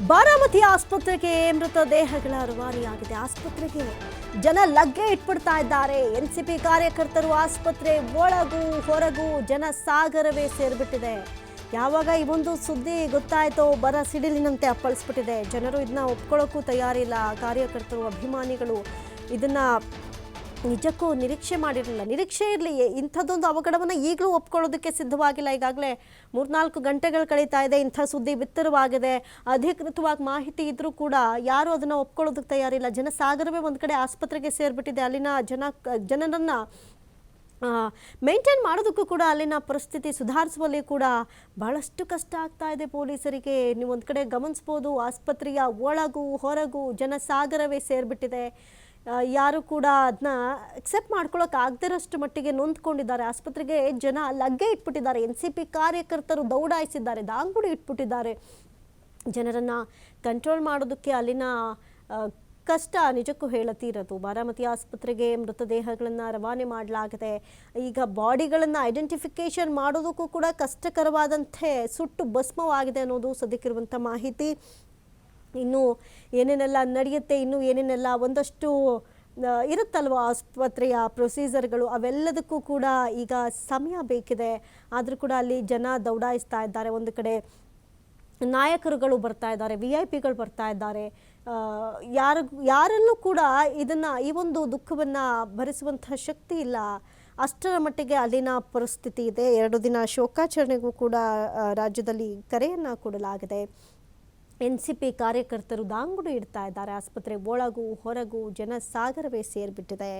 ಬಾರಾಮತಿ ಆಸ್ಪತ್ರೆಗೆ ಮೃತದೇಹಗಳ ರವಾನೆಯಾಗಿದೆ. ಆಸ್ಪತ್ರೆಗೆ ಜನ ಲಗ್ಗೆ ಇಟ್ಬಿಡ್ತಾ ಇದ್ದಾರೆ. ಎನ್ಸಿಪಿ ಕಾರ್ಯಕರ್ತರು ಆಸ್ಪತ್ರೆ ಒಳಗೂ ಹೊರಗೂ ಜನ ಸಾಗರವೇ ಸೇರ್ಬಿಟ್ಟಿದೆ. ಯಾವಾಗ ಈ ಒಂದು ಸುದ್ದಿ ಗೊತ್ತಾಯ್ತೋ ಬರ ಸಿಡಿಲಿನಂತೆ ಅಪ್ಪಳಿಸ್ಬಿಟ್ಟಿದೆ. ಜನರು ಇದನ್ನ ಒಪ್ಕೊಳ್ಳೋಕ್ಕೂ ತಯಾರಿಲ್ಲ. ಕಾರ್ಯಕರ್ತರು, ಅಭಿಮಾನಿಗಳು ಇದನ್ನ ನಿಜಕ್ಕೂ ನಿರೀಕ್ಷೆ ಮಾಡಿರಲಿಲ್ಲ. ನಿರೀಕ್ಷೆ ಇರಲಿ, ಇಂಥದ್ದೊಂದು ಅವಘಡವನ್ನು ಈಗಲೂ ಒಪ್ಕೊಳ್ಳೋದಕ್ಕೆ ಸಿದ್ಧವಾಗಿಲ್ಲ. ಈಗಾಗಲೇ 3-4 ಗಂಟೆಗಳು ಕಳೀತಾ ಇದೆ. ಇಂಥ ಸುದ್ದಿ ಬಿತ್ತರವಾಗಿದೆ. ಅಧಿಕೃತವಾಗಿ ಮಾಹಿತಿ ಇದ್ರೂ ಕೂಡ ಯಾರು ಅದನ್ನು ಒಪ್ಕೊಳ್ಳೋದಕ್ಕೆ ತಯಾರಿಲ್ಲ. ಜನಸಾಗರವೇ ಒಂದು ಕಡೆ ಆಸ್ಪತ್ರೆಗೆ ಸೇರಿಬಿಟ್ಟಿದೆ. ಅಲ್ಲಿನ ಜನರನ್ನು ಮೇಂಟೈನ್ ಮಾಡೋದಕ್ಕೂ ಕೂಡ ಅಲ್ಲಿನ ಪರಿಸ್ಥಿತಿ ಸುಧಾರಿಸುವಲ್ಲಿ ಕೂಡ ಬಹಳಷ್ಟು ಕಷ್ಟ ಆಗ್ತಾ ಇದೆ ಪೊಲೀಸರಿಗೆ. ನೀವು ಒಂದು ಕಡೆ ಗಮನಿಸ್ಬೋದು, ಆಸ್ಪತ್ರೆಯ ಒಳಗೂ ಹೊರಗೂ ಜನಸಾಗರವೇ ಸೇರಿಬಿಟ್ಟಿದೆ. ಯಾರು ಕೂಡ ಅದನ್ನ ಅಕ್ಸೆಪ್ಟ್ ಮಾಡ್ಕೊಳ್ಳೋಕೆ ಆಗದಿರೋಷ್ಟು ಮಟ್ಟಿಗೆ ನೊಂದ್ಕೊಂಡಿದ್ದಾರೆ. ಆಸ್ಪತ್ರೆಗೆ ಜನ ಲಗ್ಗೆ ಇಟ್ಬಿಟ್ಟಿದ್ದಾರೆ. NCP ಕಾರ್ಯಕರ್ತರು ದೌಡಾಯಿಸಿದ್ದಾರೆ, ದಾಂಗುಡಿ ಇಟ್ಬಿಟ್ಟಿದ್ದಾರೆ. ಜನರನ್ನು ಕಂಟ್ರೋಲ್ ಮಾಡೋದಕ್ಕೆ ಅಲ್ಲಿನ ಕಷ್ಟ ನಿಜಕ್ಕೂ ಹೇಳತೀರದು. ಬಾರಾಮತಿ ಆಸ್ಪತ್ರೆಗೆ ಮೃತದೇಹಗಳನ್ನು ರವಾನೆ ಮಾಡಲಾಗಿದೆ. ಈಗ ಬಾಡಿಗಳನ್ನು ಐಡೆಂಟಿಫಿಕೇಶನ್ ಮಾಡೋದಕ್ಕೂ ಕೂಡ ಕಷ್ಟಕರವಾದಂತೆ ಸುಟ್ಟು ಭಸ್ಮವಾಗಿದೆ ಅನ್ನೋದು ಸದ್ಯಕ್ಕಿರುವಂಥ ಮಾಹಿತಿ. ಇನ್ನು ಏನೇನೆಲ್ಲ ನಡೆಯುತ್ತೆ, ಇನ್ನೂ ಏನೇನೆಲ್ಲ ಒಂದಷ್ಟು ಇರುತ್ತಲ್ವ ಆಸ್ಪತ್ರೆಯ ಪ್ರೊಸೀಜರ್ಗಳು, ಅವೆಲ್ಲದಕ್ಕೂ ಕೂಡ ಈಗ ಸಮಯ ಬೇಕಿದೆ. ಆದರೂ ಕೂಡ ಅಲ್ಲಿ ಜನ ದೌಡಾಯಿಸ್ತಾ ಇದ್ದಾರೆ. ಒಂದು ಕಡೆ ನಾಯಕರುಗಳು ಬರ್ತಾ ಇದ್ದಾರೆ, VIP ಗಳು ಬರ್ತಾ ಇದ್ದಾರೆ. ಯಾರಲ್ಲೂ ಕೂಡ ಈ ಒಂದು ದುಃಖವನ್ನು ಭರಿಸುವಂತಹ ಶಕ್ತಿ ಇಲ್ಲ. ಅಷ್ಟರ ಮಟ್ಟಿಗೆ ಅಲ್ಲಿನ ಪರಿಸ್ಥಿತಿ ಇದೆ. 2 ದಿನ ಶೋಕಾಚರಣೆಗೂ ಕೂಡ ರಾಜ್ಯದಲ್ಲಿ ಕರೆಯನ್ನು ಕೊಡಲಾಗಿದೆ. NCP ಕಾರ್ಯಕರ್ತರು ದಾಂಗುಡಿ ಇಡ್ತಾ ಇದ್ದಾರೆ. ಆಸ್ಪತ್ರೆ ಒಳಗೂ ಹೊರಗೂ ಜನಸಾಗರವೇ ಸೇರಿಬಿಟ್ಟಿದೆ.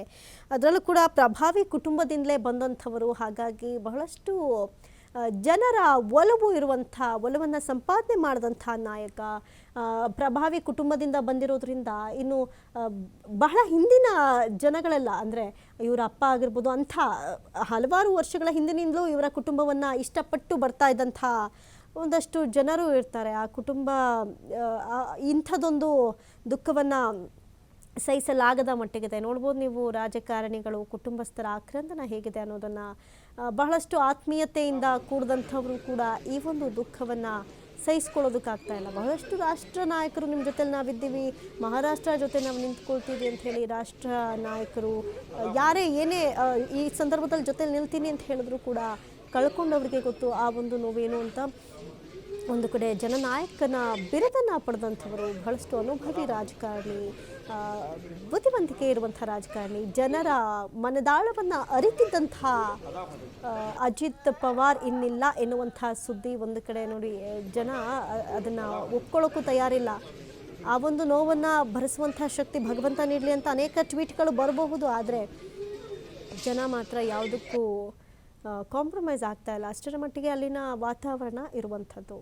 ಅದರಲ್ಲೂ ಕೂಡ ಪ್ರಭಾವಿ ಕುಟುಂಬದಿಂದಲೇ ಬಂದಂಥವರು. ಹಾಗಾಗಿ ಬಹಳಷ್ಟು ಜನರ ಒಲವನ್ನು ಸಂಪಾದನೆ ಮಾಡಿದಂಥ ನಾಯಕ, ಪ್ರಭಾವಿ ಕುಟುಂಬದಿಂದ ಬಂದಿರೋದ್ರಿಂದ ಇನ್ನು ಬಹಳ ಹಿಂದಿನ ಜನಗಳೆಲ್ಲ, ಅಂದರೆ ಇವರ ಅಪ್ಪ ಆಗಿರ್ಬೋದು, ಅಂಥ ಹಲವಾರು ವರ್ಷಗಳ ಹಿಂದಿನಿಂದಲೂ ಇವರ ಕುಟುಂಬವನ್ನು ಇಷ್ಟಪಟ್ಟು ಬರ್ತಾ ಇದ್ದಂಥ ಒಂದಷ್ಟು ಜನರು ಇರ್ತಾರೆ. ಆ ಕುಟುಂಬ ಇಂಥದ್ದೊಂದು ದುಃಖವನ್ನು ಸಹಿಸಲಾಗದ ಮಟ್ಟಿಗಿದೆ. ನೋಡ್ಬೋದು ನೀವು ರಾಜಕಾರಣಿಗಳು, ಕುಟುಂಬಸ್ಥರ ಆಕ್ರಂದನ ಹೇಗಿದೆ ಅನ್ನೋದನ್ನು. ಬಹಳಷ್ಟು ಆತ್ಮೀಯತೆಯಿಂದ ಕೂಡಿದಂಥವರು ಕೂಡ ಈ ಒಂದು ದುಃಖವನ್ನು ಸಹಿಸ್ಕೊಳ್ಳೋದಕ್ಕಾಗ್ತಾ ಇಲ್ಲ. ಬಹಳಷ್ಟು ರಾಷ್ಟ್ರ ನಾಯಕರು ನಿಮ್ಮ ಜೊತೆಲಿ ನಾವಿದ್ದೀವಿ, ಮಹಾರಾಷ್ಟ್ರ ಜೊತೆ ನಾವು ನಿಂತ್ಕೊಳ್ತೀವಿ ಅಂತ ಹೇಳಿ ರಾಷ್ಟ್ರ ನಾಯಕರು ಯಾರೇ ಏನೇ ಈ ಸಂದರ್ಭದಲ್ಲಿ ಜೊತೆಲಿ ನಿಲ್ತೀನಿ ಅಂತ ಹೇಳಿದ್ರು ಕೂಡ ಕಳ್ಕೊಂಡವರಿಗೆ ಗೊತ್ತು ಆ ಒಂದು ನೋವೇನು ಅಂತ. ಒಂದು ಕಡೆ ಜನನಾಯಕನ ಬಿರುದನ್ನು ಪಡೆದಂಥವರು, ಬಹಳಷ್ಟು ಅನುಭವಿ ರಾಜಕಾರಣಿ, ಬುದ್ಧಿವಂತಿಕೆ ಇರುವಂಥ ರಾಜಕಾರಣಿ, ಜನರ ಮನದಾಳವನ್ನು ಅರಿತಿದ್ದಂಥ ಅಜಿತ್ ಪವಾರ್ ಇನ್ನಿಲ್ಲ ಎನ್ನುವಂಥ ಸುದ್ದಿ ಒಂದು ಕಡೆ ನೋಡಿ. ಜನ ಅದನ್ನು ಒಪ್ಕೊಳ್ಳೋಕ್ಕೂ ತಯಾರಿಲ್ಲ. ಆ ಒಂದು ನೋವನ್ನು ಭರಿಸುವಂಥ ಶಕ್ತಿ ಭಗವಂತ ನೀಡಲಿ ಅಂತ ಅನೇಕ ಟ್ವೀಟ್ಗಳು ಬರಬಹುದು. ಆದರೆ ಜನ ಮಾತ್ರ ಯಾವುದಕ್ಕೂ ಕಾಂಪ್ರಮೈಸ್ ಆಗ್ತಾ ಇಲ್ಲ. ಅಷ್ಟರ ಮಟ್ಟಿಗೆ ಅಲ್ಲಿನ ವಾತಾವರಣ ಇರುವಂಥದ್ದು.